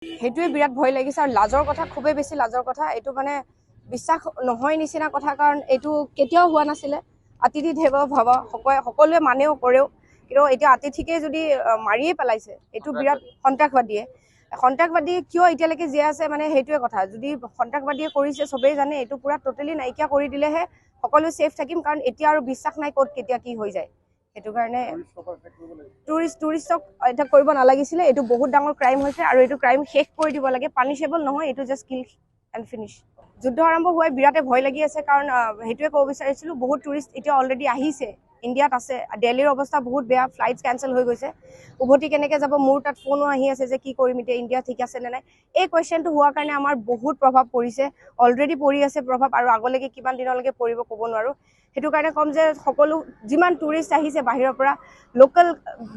সেইটোৱে বিৰাট ভয় লাগিছে আৰু লাজৰ কথা, খুবেই বেছি লাজৰ কথা। এইটো মানে বিশ্বাস নহয় নিচিনা কথা, কাৰণ এইটো কেতিয়াও হোৱা নাছিলে। অতিথি দেৱ ভৱ, সকলোৱে মানেও কৰেও, কিন্তু এতিয়া অতিথিকে যদি মাৰিয়ে পেলাইছে, এইটো বিৰাট সন্ত্ৰাসবাদী কিয় এতিয়ালৈকে জীয়াই আছে, মানে সেইটোৱে কথা। যদি সন্ত্ৰাসবাদীয়ে কৰিছে, চবেই জানে, এইটো পুৰা টোটেলি নাইকিয়া কৰি দিলেহে সকলোৱে ছেফ থাকিম, কাৰণ এতিয়া আৰু বিশ্বাস নাই ক'ত কেতিয়া কি হৈ যায়। সেইটো কাৰণে টুৰিষ্টক এতিয়া কৰিব নালাগিছিলে। এইটো বহুত ডাঙৰ ক্ৰাইম হৈছে আৰু এইটো ক্ৰাইম শেষ কৰি দিব লাগে। পানিছেবল নহয়, এইটো জাষ্ট কিল এণ্ড ফিনিছ। যুদ্ধ আৰম্ভ হোৱাই বিৰাটে ভয় লাগি আছে, কাৰণ সেইটোৱে ক'ব বিচাৰিছিলোঁ, বহুত টুৰিষ্ট এতিয়া অলৰেডি আহিছে, ইণ্ডিয়াত আছে। দিল্লীৰ অৱস্থা বহুত বেয়া, ফ্লাইটছ কেঞ্চেল হৈ গৈছে। উভতি কেনেকৈ যাব, মোৰ তাত ফোনো আহি আছে যে কি কৰিম এতিয়া, ইণ্ডিয়া ঠিক আছে নে নাই। এই কুৱেশ্যনটো হোৱাৰ কাৰণে আমাৰ বহুত প্ৰভাৱ পৰিছে, অলৰেডি পৰি আছে প্ৰভাৱ, আৰু আগলৈকে কিমান দিনলৈকে পৰিব ক'ব নোৱাৰোঁ। সেইটো কাৰণে ক'ম যে সকলো যিমান টুৰিষ্ট আহিছে বাহিৰৰ পৰা,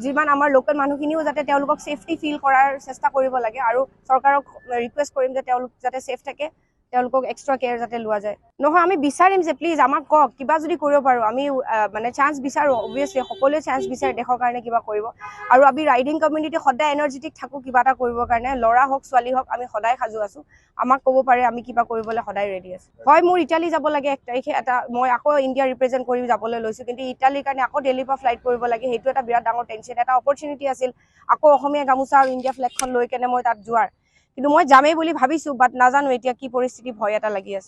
যিমান আমাৰ লোকেল মানুহখিনিও যাতে তেওঁলোকক ছেফটি ফিল কৰাৰ চেষ্টা কৰিব লাগে, আৰু চৰকাৰক ৰিকুৱেষ্ট কৰিম যে তেওঁলোক যাতে ছেফ থাকে, তেওঁলোকক এক্সট্ৰা কেয়াৰ যাতে লোৱা যায়। নহয়, আমি বিচাৰিম যে প্লিজ আমাক কওক, কিবা যদি কৰিব পাৰোঁ। আমি মানে চান্স বিচাৰোঁ, অবভিয়াছলি সকলোৱে চান্স বিচাৰে দেশৰ কাৰণে কিবা কৰিব। আৰু আমি ৰাইডিং কমিউনিটি সদায় এনাৰ্জেটিক থাকোঁ কিবা এটা কৰিবৰ কাৰণে, ল'ৰা হওক ছোৱালী হওক, আমি সদায় সাজু আছোঁ। আমাক ক'ব পাৰে, আমি কিবা কৰিবলৈ সদায় ৰেডি আছোঁ। হয়, মোৰ ইটালী যাব লাগে 1 তাৰিখে, মই আকৌ ইণ্ডিয়া ৰিপ্ৰেজেণ্ট কৰি যাবলৈ লৈছোঁ, কিন্তু ইটালীৰ কাৰণে আকৌ দিল্লীৰ পৰা ফ্লাইট কৰিব লাগে। সেইটো এটা বিৰাট ডাঙৰ টেনশ্যন, এটা অপৰচুনিটি আছিল আকৌ অসমীয়া গামোচা আৰু ইণ্ডিয়া ফ্লেগখন লৈ কেনে মই তাত যোৱাৰ। কিন্তু মই যামেই বুলি ভাবিছোঁ, বাট নাজানো এতিয়া কি পৰিস্থিতি, ভয় এটা লাগি আছে।